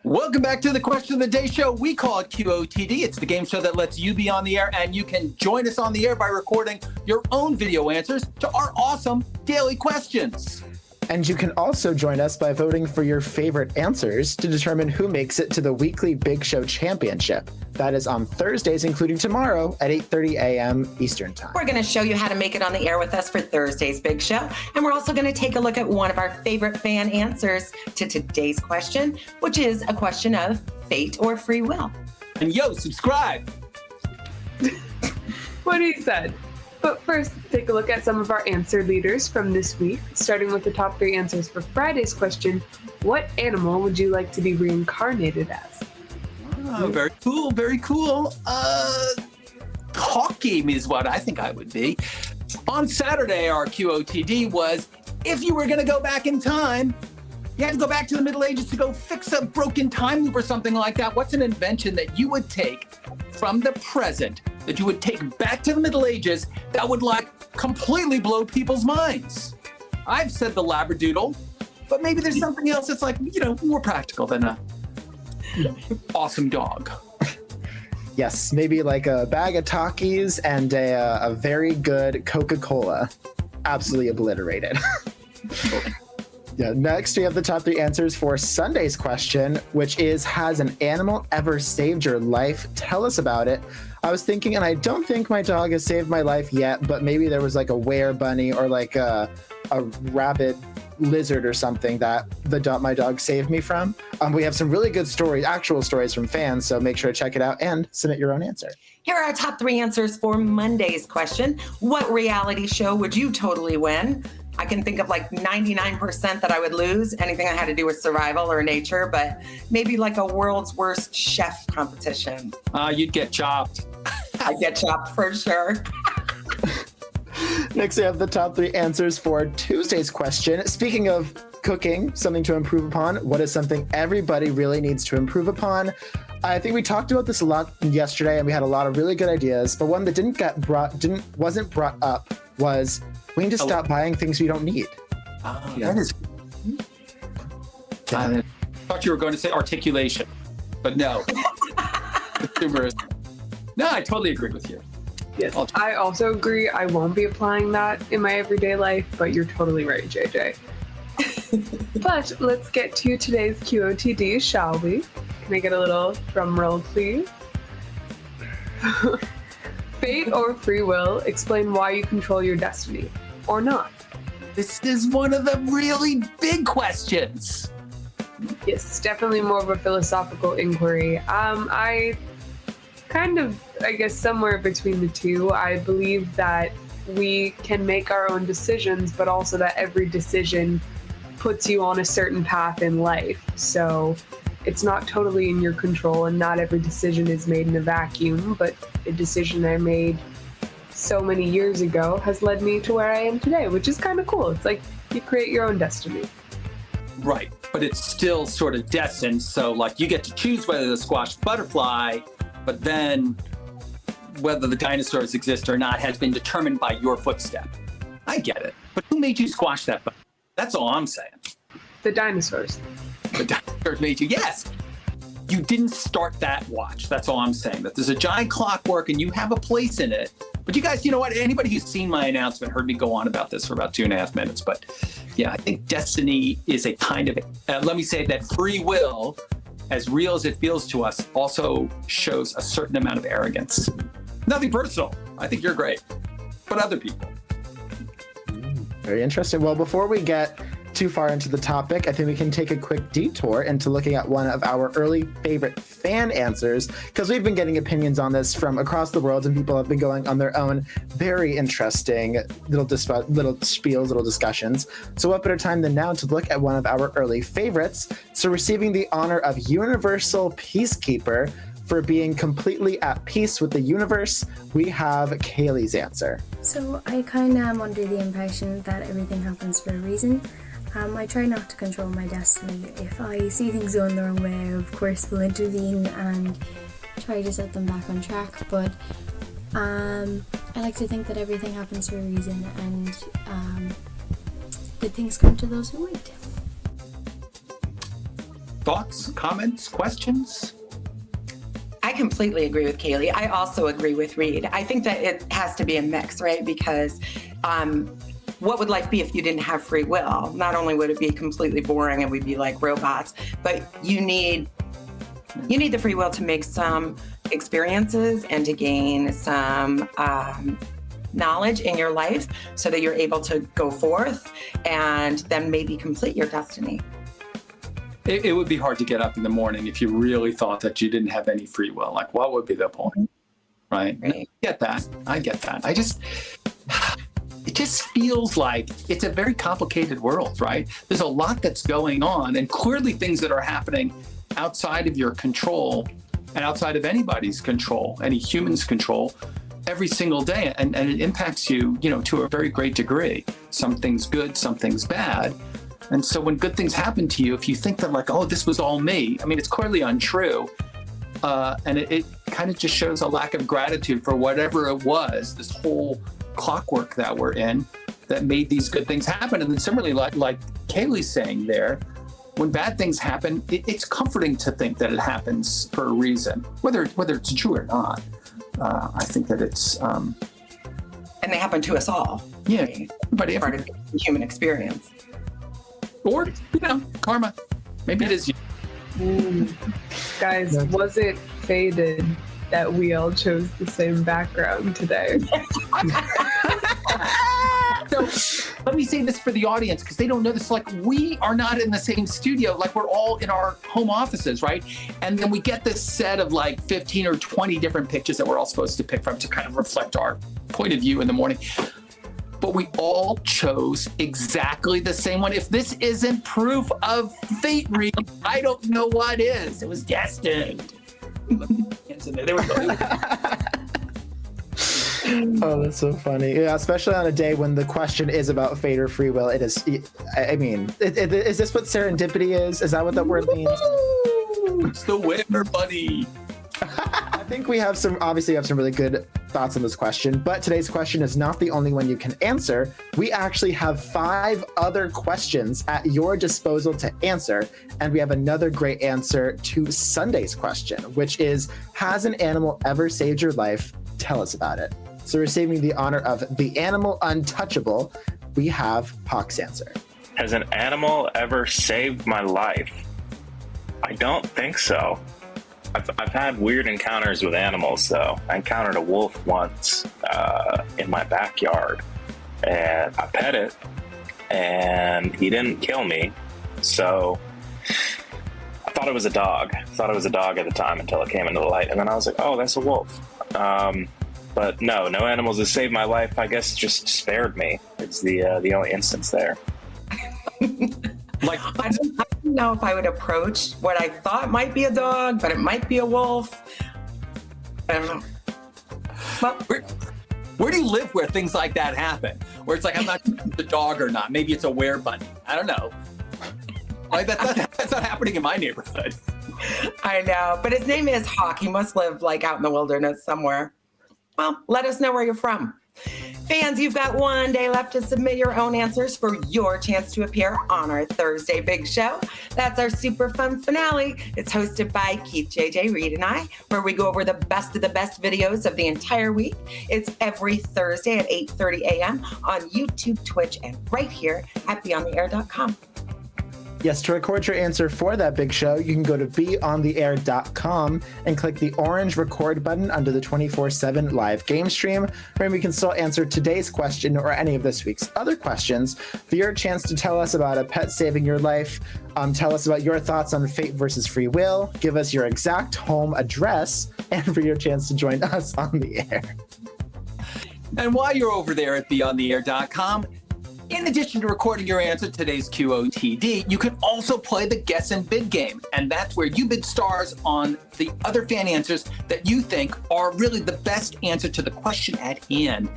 Welcome back to the Question of the Day show. We call it QOTD. It's the game show that lets you be on the air, and you can join us on the air by recording your own video answers to our awesome daily questions. And you can also join us by voting for your favorite answers to determine who makes it to the weekly Big Show Championship. That is on Thursdays, including tomorrow at 8:30 a.m. Eastern Time. We're going to show you how to make it on the air with us for Thursday's Big Show. And we're also going to take a look at one of our favorite fan answers to today's question, which is a question of fate or free will. And subscribe. What he said. But first, take a look at some of our answer leaders from this week, starting with the top 3 answers for Friday's question. What animal would you like to be reincarnated as? Oh, very cool, very cool. Hawk game is what I think I would be. On Saturday, our QOTD was, if you were going to go back in time, you had to go back to the Middle Ages to go fix a broken time loop or something like that. What's an invention that you would take from the present, that you would take back to the Middle Ages, that would completely blow people's minds? I've said the Labradoodle, but maybe there's something else that's more practical than a awesome dog. Yes, maybe like a bag of Takis and a very good Coca-Cola. Absolutely obliterated. Yeah, next, we have the top 3 answers for Sunday's question, which is, has an animal ever saved your life? Tell us about it. I was thinking, and I don't think my dog has saved my life yet, but maybe there was like a were bunny or like a rabbit lizard or something that my dog saved me from. We have some really good stories, actual stories from fans, so make sure to check it out and submit your own answer. Here are our top 3 answers for Monday's question. What reality show would you totally win? I can think of 99% that I would lose, anything that had to do with survival or nature, but maybe a world's worst chef competition. You'd get chopped. I'd get chopped for sure. Next, we have the top 3 answers for Tuesday's question. Speaking of cooking, something to improve upon, what is something everybody really needs to improve upon? I think we talked about this a lot yesterday, and we had a lot of really good ideas, but one that wasn't brought up was we need to stop buying things we don't need. That is. I thought you were going to say articulation, but no. No, I totally agree with you. Yes, I also agree. I won't be applying that in my everyday life, but you're totally right, JJ. But let's get to today's QOTD, shall we? Can I get a little drum roll, please? Fate or free will, explain why you control your destiny, or not. This is one of the really big questions. Yes, definitely more of a philosophical inquiry. I guess somewhere between the two. I believe that we can make our own decisions, but also that every decision puts you on a certain path in life. So it's not totally in your control, and not every decision is made in a vacuum, but a decision I made so many years ago has led me to where I am today, which is kind of cool. It's like you create your own destiny. Right, but it's still sort of destined, so you get to choose whether to squash the butterfly, but then whether the dinosaurs exist or not has been determined by your footstep. I get it, but who made you squash that butterfly? That's all I'm saying. The dinosaurs. The dinosaurs made you, yes. You didn't start that watch. That's all I'm saying. That there's a giant clockwork and you have a place in it. But you guys, you know what? Anybody who's seen my announcement heard me go on about this for about 2.5 minutes. But yeah, I think destiny is a kind of, let me say that free will, as real as it feels to us, also shows a certain amount of arrogance. Nothing personal. I think you're great. But other people. Very interesting. Well, before we get too far into the topic, I think we can take a quick detour into looking at one of our early favorite fan answers, because we've been getting opinions on this from across the world, and people have been going on their own very interesting little spiels, little discussions. So what better time than now to look at one of our early favorites? So receiving the honor of Universal Peacekeeper for being completely at peace with the universe, we have Kaylee's answer. So I kind of am under the impression that everything happens for a reason. I try not to control my destiny. If I see things going the wrong way, I of course will intervene and try to set them back on track. But I like to think that everything happens for a reason, and good things come to those who wait. Thoughts, comments, questions? I completely agree with Kaylee. I also agree with Reed. I think that it has to be a mix, right? Because what would life be if you didn't have free will? Not only would it be completely boring and we'd be like robots, but you need the free will to make some experiences and to gain some knowledge in your life so that you're able to go forth and then maybe complete your destiny. It would be hard to get up in the morning if you really thought that you didn't have any free will. Like, what would be the point? Right? I get that. It just feels like it's a very complicated world, right? There's a lot that's going on, and clearly things that are happening outside of your control and outside of anybody's control, any human's control, every single day. And it impacts you, to a very great degree. Some things good, some things bad. And so when good things happen to you, if you think that like, oh, this was all me, I mean, it's clearly untrue. And it kind of just shows a lack of gratitude for whatever it was, this whole clockwork that we're in that made these good things happen. And then similarly, like Kaylee's saying there, when bad things happen, it's comforting to think that it happens for a reason, whether it's true or not. I think that it's... and they happen to us all. Yeah. But part of the human experience. Or, karma. Maybe it is you. Guys, was it fated that we all chose the same background today? So let me say this for the audience, because they don't know this. Like, we are not in the same studio. Like, we're all in our home offices, right? And then we get this set of like 15 or 20 different pictures that we're all supposed to pick from to kind of reflect our point of view in the morning. But we all chose exactly the same one. If this isn't proof of fate, Reed, I don't know what is. It was destined. There we go. Oh, that's so funny. Yeah, especially on a day when the question is about fate or free will. It is, I mean, is this what serendipity is? Is that what that word means? It's the winner, buddy. I think we have some really good thoughts on this question, but today's question is not the only one you can answer. We actually have 5 other questions at your disposal to answer, and we have another great answer to Sunday's question, which is, has an animal ever saved your life? Tell us about it. So receiving the honor of the animal untouchable, we have Hawk's answer. Has an animal ever saved my life? I don't think so. I've had weird encounters with animals, though. I encountered a wolf once in my backyard, and I pet it, and he didn't kill me. So I thought it was a dog. I thought it was a dog at the time until it came into the light, and then I was like, oh, that's a wolf. But no animals have saved my life. I guess just spared me. It's the only instance there. Like, I don't know if I would approach what I thought might be a dog, but it might be a wolf. I don't know. Well, where do you live where things like that happen? Where it's like, I'm not sure if it's a dog or not. Maybe it's a were-bunny. I don't know. Like, that's not happening in my neighborhood. I know, but his name is Hawk. He must live like out in the wilderness somewhere. Well, let us know where you're from. Fans, you've got one day left to submit your own answers for your chance to appear on our Thursday Big Show. That's our super fun finale. It's hosted by Keith, JJ, Reed, and I, where we go over the best of the best videos of the entire week. It's every Thursday at 8:30 a.m. on YouTube, Twitch, and right here at beyondtheair.com. Yes, to record your answer for that big show, you can go to beyondtheair.com and click the orange record button under the 24/7 live game stream, where we can still answer today's question or any of this week's other questions for your chance to tell us about a pet saving your life, tell us about your thoughts on fate versus free will, give us your exact home address, and for your chance to join us on the air. And while you're over there at beyondtheair.com, in addition to recording your answer to today's QOTD, you can also play the Guess and Bid game. And that's where you bid stars on the other fan answers that you think are really the best answer to the question at hand.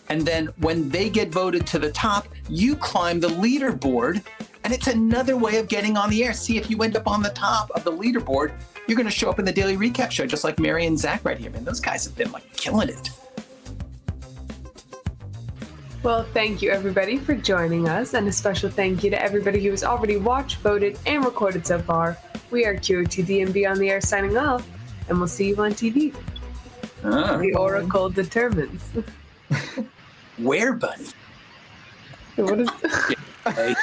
And then when they get voted to the top, you climb the leaderboard. And it's another way of getting on the air. See, if you end up on the top of the leaderboard, you're going to show up in the daily recap show, just like Mary and Zach right here. Man, those guys have been like killing it. Well, thank you everybody for joining us, and a special thank you to everybody who has already watched, voted, and recorded so far. We are QOTD and Be on the Air signing off, and we'll see you on TV. The Oracle determines. Where, buddy? What is Okay.